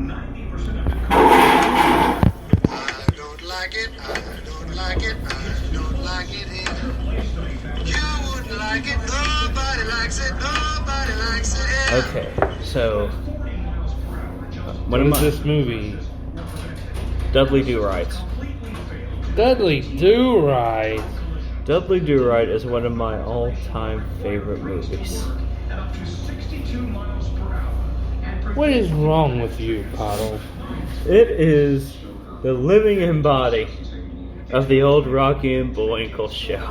I don't like it, I don't like it, I don't like it here. You wouldn't like it, nobody likes it, nobody likes it. Okay, so What is this movie? Dudley Do-Right. Dudley Do-Right. Dudley Do-Right is one of my all-time favorite movies. What is wrong with you, Poddle? It is the living embody of the old Rocky and Bullwinkle show.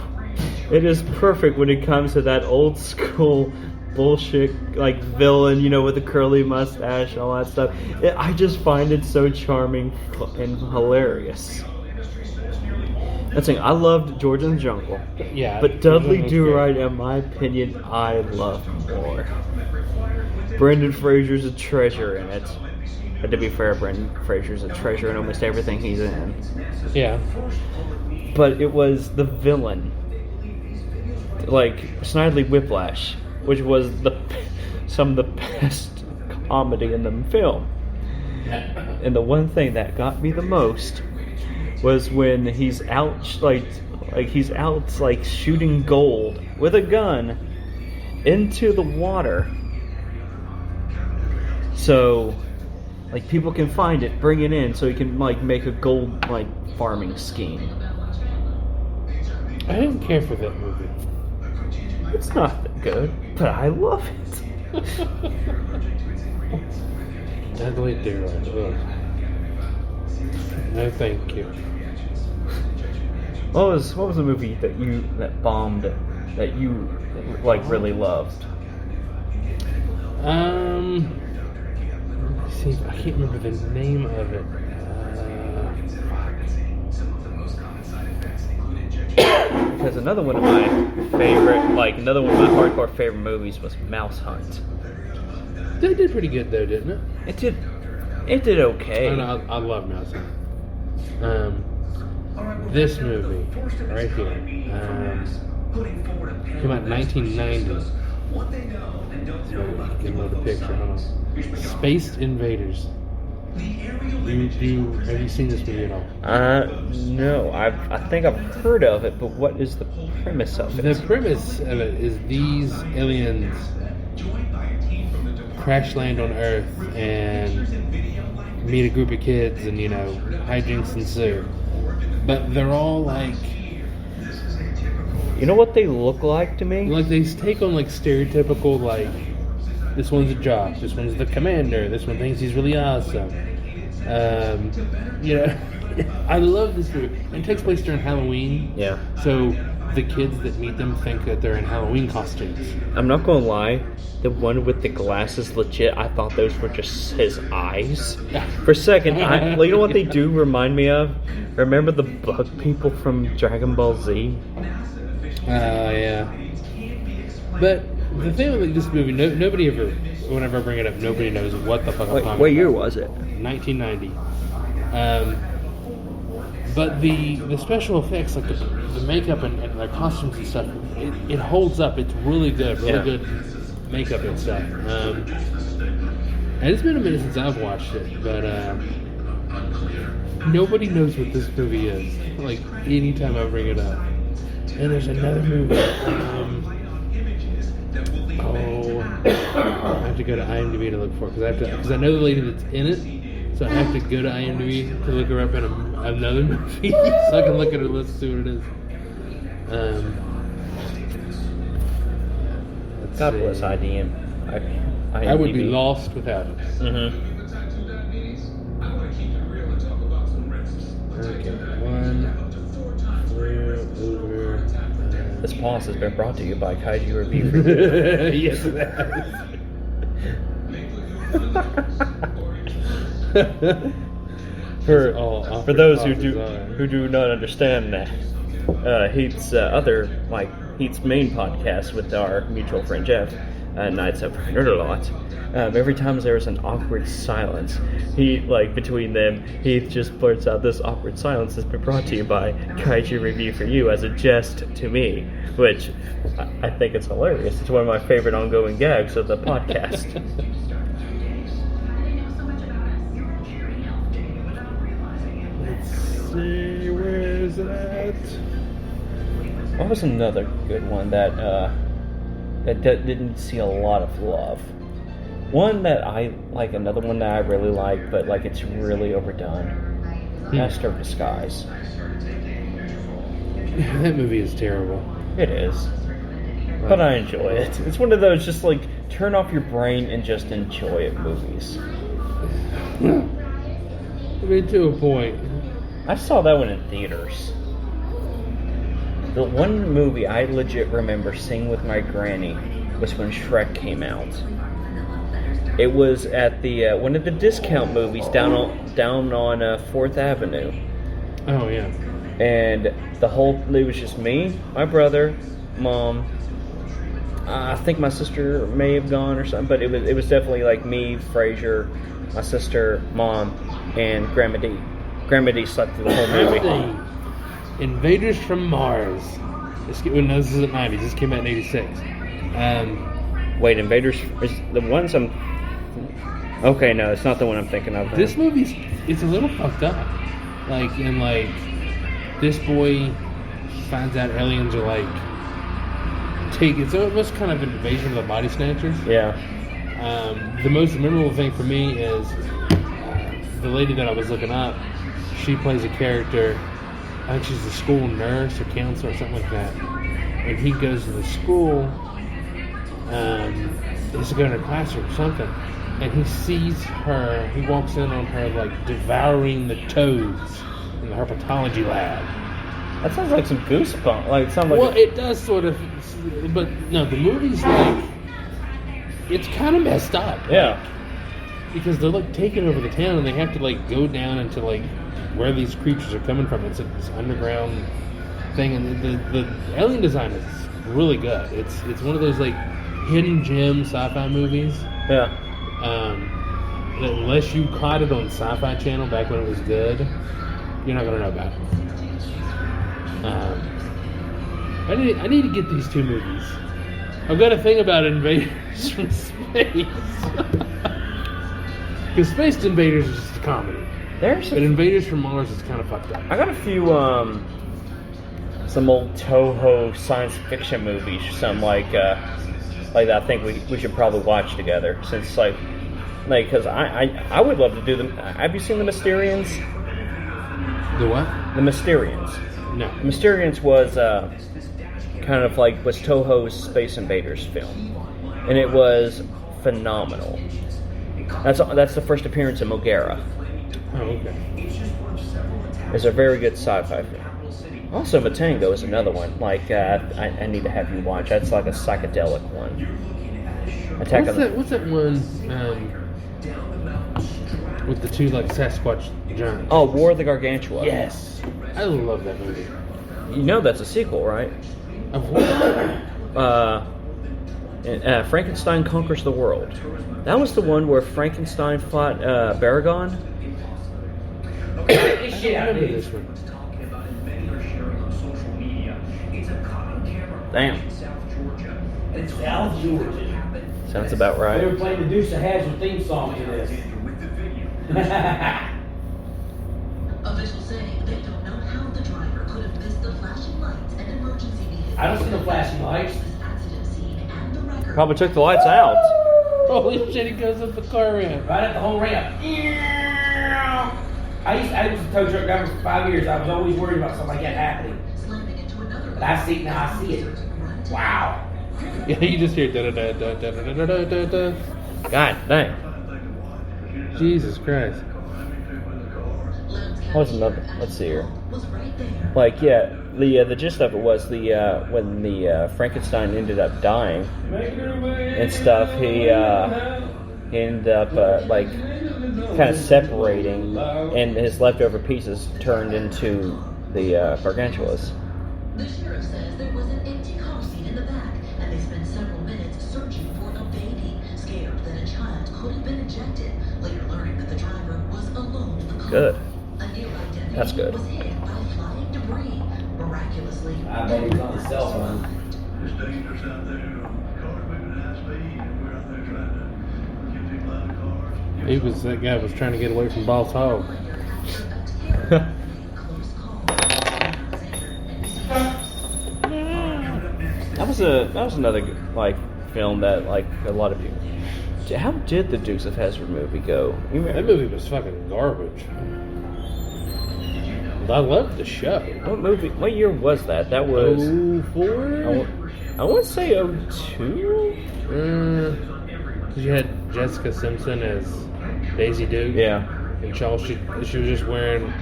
It is perfect when it comes to that old school bullshit like villain, you know, with the curly mustache and all that stuff. I just find it so charming and hilarious. That's the thing. I loved George and the Jungle. Yeah. But Dudley Do-Right, in my opinion, I love more. Brendan Fraser's a treasure in it. But to be fair, Brendan Fraser's a treasure in almost everything he's in. Yeah. But it was the villain, like Snidely Whiplash, which was some of the best comedy in the film. And the one thing that got me the most was when he's out like shooting gold with a gun into the water, so like people can find it, bring it in, so he can like make a gold like farming scheme. I didn't care for that movie. It's not that good, but I love it. Dudley Do-Right. Ugh. No, thank you. What was the movie that bombed that you like really loved? Let's see, I can't remember the name of it. Because another one of my hardcore favorite movies was Mouse Hunt. That did pretty good though, didn't it? It did okay. Oh, no, I love Mouse Hunt. This movie right here came out in 1990. So you can load a picture. Hold on. Space Invaders. Have you seen this movie at all? No. I think I've heard of it, but what is the premise of it? The premise of it is these aliens crash land on Earth and meet a group of kids, and you know, hijinks ensue. But they're all like, you know what they look like to me? like they take on like stereotypical, like, this one's a jock, this one's the commander, this one thinks he's really awesome. You know, I love this movie. It takes place during Halloween. Yeah. So the kids that meet them think that they're in Halloween costumes. I'm not gonna lie, the one with the glasses, legit, I thought those were just his eyes. For a second, you know what they do remind me of? Remember the bug people from Dragon Ball Z? Yeah. But the thing with this movie, nobody ever, whenever I bring it up, nobody knows what the fuck I'm talking about. What year was it? 1990. But the special effects, like the makeup and their costumes and stuff, it holds up. It's really good, good makeup and stuff. And it's been a minute since I've watched it, but nobody knows what this movie is. Like, anytime I bring it up. And there's another movie. I have to go to IMDb to look for it because I know the lady that's in it. So I have to go to IMDb to look her up in another movie so I can look at her list and see what it is. God bless IDM. I would be lost without it. Mm-hmm. Okay, one flew over. This pause has been brought to you by Kaiju Review. Yes, it has. For those who do not understand that, Heat's Heat's main podcast with our mutual friend Jeff, Nights of Nerdalot. Every time there's an awkward silence, between them, Heath just blurts out, "This awkward silence has been brought to you by Kaiju Review for You," as a jest to me, which I think it's hilarious. It's one of my favorite ongoing gags of the podcast. that? What was another good one that didn't see a lot of love? One that I like, another one that I really like, but like it's really overdone. Master of Disguise. That movie is terrible. It is. But I enjoy it. It's one of those just like turn off your brain and just enjoy it movies. I mean, to a point. I saw that one in theaters. The one movie I legit remember seeing with my granny was when Shrek came out. It was at the one of the discount movies down on 4th Avenue. Oh yeah. And it was just me, my brother, Mom. I think my sister may have gone or something, but it was definitely like me, Frazier, my sister, Mom, and Grandma D. Grandma D slept through the whole movie. Invaders from Mars. This is in the 90s. This came out in 86. Wait, Invaders is the ones I'm. Okay, no, it's not the one I'm thinking of. This movie's it's a little fucked up. This boy finds out aliens are like it's almost kind of an invasion of the body snatchers. Yeah. The most memorable thing for me is the lady that I was looking up. She plays a character. I think she's a school nurse or counselor or something like that. And he goes to the school. He's going to a classroom or something. And he sees her. He walks in on her like devouring the toads in the herpetology lab. That sounds like some Goosebumps. It does sort of, but no, the movie's like it's kind of messed up. Yeah. Because they're like taking over the town, and they have to like go down into like where these creatures are coming from. It's this underground thing, and the alien design is really good. It's one of those like hidden gem sci-fi movies. Yeah. Unless you caught it on Sci-Fi Channel back when it was good, you're not gonna know about it. I need to get these two movies. I've got a thing about Invaders from Space. Because Space Invaders is just a comedy. But Invaders from Mars is kind of fucked up. I got a few, some old Toho science fiction movies, something like that I think we should probably watch together. Since, because I would love to do them. Have you seen The Mysterians? The what? The Mysterians. No. The Mysterians was was Toho's Space Invaders film, and it was phenomenal. That's the first appearance of Mogera. Oh, okay. It's a very good sci-fi film. Also, Matango is another one. I need to have you watch. That's like a psychedelic one. What's that one with the two like Sasquatch giants? Oh, War of the Gargantua. Yes, I love that movie. You know that's a sequel, right? Of what? Frankenstein Conquers the World. That was the one where Frankenstein fought Baragon. I remember this one. Damn. It's South Georgia. Sounds about They were right. playing the Dukes of Hazzard theme song to this. Officials say they don't know how the driver could have missed the flashing lights and emergency vehicles. I don't see no flashing lights. This accident scene and the record. Probably took the lights out. Holy shit! He goes up the car ramp. Right at the whole ramp. I was a tow truck driver for 5 years. I was always worried about something like that happening. Slamming into another. But I see it now. I see it. Wow. Yeah, you just hear da da da da da da da da da. God dang. Jesus Christ. What's another? Let's see here. Was right there. The gist of it was when the Frankenstein ended up dying and stuff. He ended up kind of separating, and his leftover pieces turned into the Gargantuas. The sheriff says there was an empty car seat in the back, and they spent several minutes searching for a baby, scared that a child could have been ejected. Later learning that the driver was alone in the car. Good. A nearby deputy That's good. was hit by flying debris. Miraculously, I bet he was on his cell phone. It's dangerous out there. Cars moving at high speed, and we're out there trying to get people out of cars. That guy was trying to get away from Boss Hogg. close call. That was another like film that like a lot of people. How did the Dukes of Hazzard movie go? You That remember, movie was fucking garbage. I loved the show. what movie? What year was that? That was. 04? I want to say 02? Because you had Jessica Simpson as Daisy Duke. Yeah. And she was just wearing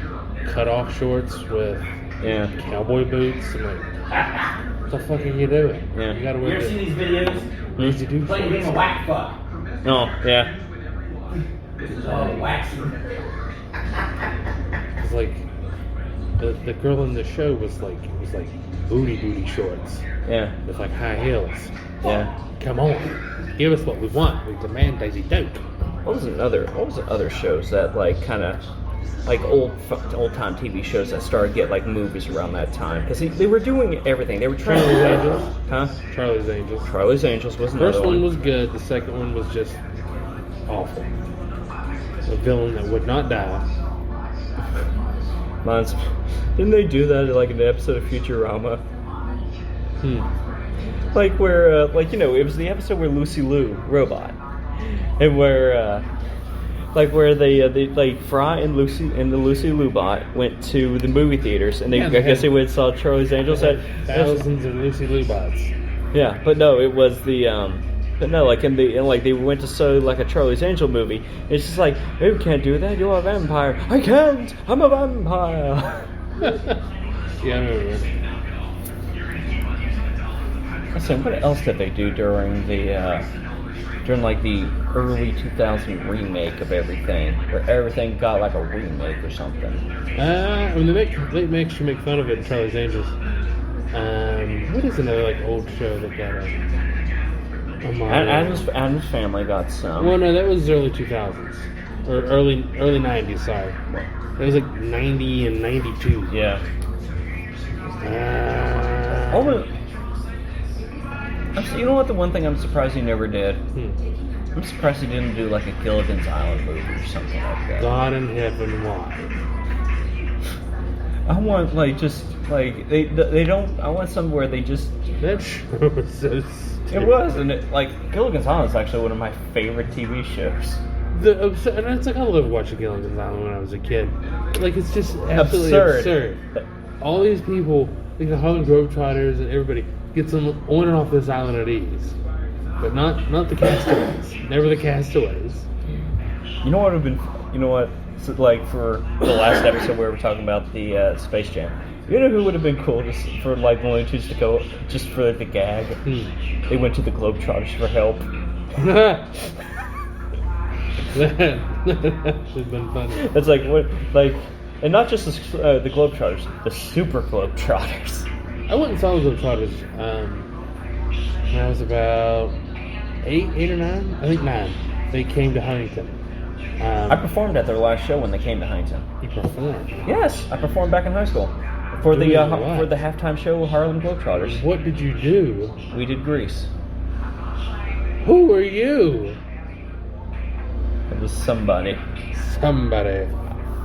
cut-off shorts with Yeah. cowboy boots. I'm like, what the fuck are you doing? Yeah. You gotta You wear ever seen the these videos? Daisy Duke Play the game shorts. of whack fuck. Oh, yeah. Oh, waxing. It's like the girl in the show was like booty shorts Yeah. with like high heels. Yeah. Come on, give us what we want. We demand Daisy Duke. What was the other shows that like kind of like old time TV shows that started to get like movies around that time? Because they were doing everything. They were trying Charlie's to Angels. Huh? Charlie's Angels. Charlie's Angels was another First one was good. The second one was just awful. A villain that would not die. Mine's, didn't they do that like in an episode of Futurama? Like where, like, you know, it was the episode where Lucy Liu, robot, and where, like where they like Fry and the Lucy Liu bot went to the movie theaters, and Yeah, I guess they went and saw Charlie's Angels. Thousands of Lucy Liu bots. Yeah, but no, it was the, but no, like like they went to show like a Charlie's Angel movie. It's just like, you can't do that. You're a vampire. I can't. I'm a vampire. Yeah, I remember. So what else did they do during the like the early 2000 remake of everything, where everything got like a remake or something? I mean, they actually make fun of it in Charlie's Angels. What is another like old show that got a modern? Adam's Family got some. Well, no, that was early 2000s or early 90s. Sorry, it was like 90 and 92. Yeah. You know what? The one thing I'm surprised he never did. I'm surprised he didn't do like a Gilligan's Island movie or something like that. God in heaven, why? I want like just like they don't. I want something where they just. That show was so stupid. It was, and it, like Gilligan's Island is actually one of my favorite TV shows. And it's like I loved watching Gilligan's Island when I was a kid. Like it's just absolutely absurd. All these people, like the Harlem Globetrotters and everybody, gets them on and off this island at ease, but not the castaways. Never the castaways. You know what would have been? You know what? So, like for the last episode where we're talking about the Space Jam. You know who would have been cool just for like the Looney Tunes to go just for the gag? They went to the Globetrotters for help. That should have been funny. It's like what like, and not just the Globetrotters, the Super Globetrotters. I went and saw the Globetrotters when I was about 8 or 9. I think 9. They came to Huntington. I performed at their last show when they came to Huntington. You performed. Yes, I performed back in high school for the Doing what? for the halftime show with Harlem Globetrotters. What did you do? We did Grease. Who are you? It was somebody. Somebody.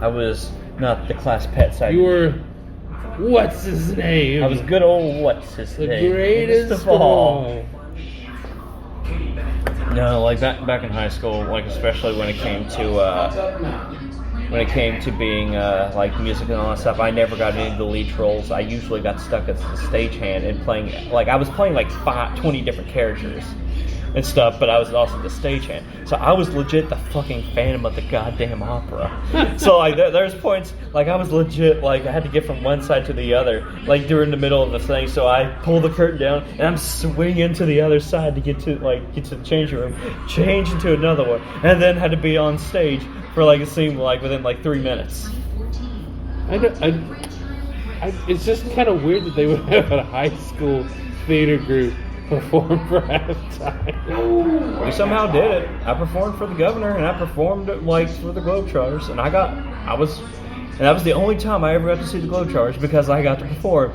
I was not the class pet side. You were. What's his name? I was good old what's his the name? greatest of all. all. No, like back in high school, like especially when it came to being like music and all that stuff, I never got any of the lead roles. I usually got stuck as the stagehand and playing like I was playing like 20 different characters and stuff, but I was also the stagehand. So I was legit the fucking Phantom of the goddamn Opera. So like there's points like I was legit like I had to get from one side to the other like during the middle of the thing. So I pull the curtain down and I'm swinging to the other side to get to the changing room, change into another one, and then had to be on stage for like it seemed like within like 3 minutes. It's just kind of weird that they would have a high school theater group perform for halftime. We somehow did it. I performed for the governor, and I performed like for the Globetrotters, and that was the only time I ever got to see the Globetrotters because I got to perform.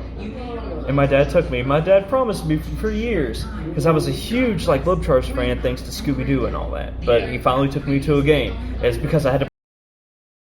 And my dad took me. My dad promised me for years because I was a huge like Globetrotters fan thanks to Scooby-Doo and all that. But he finally took me to a game. It's because I had to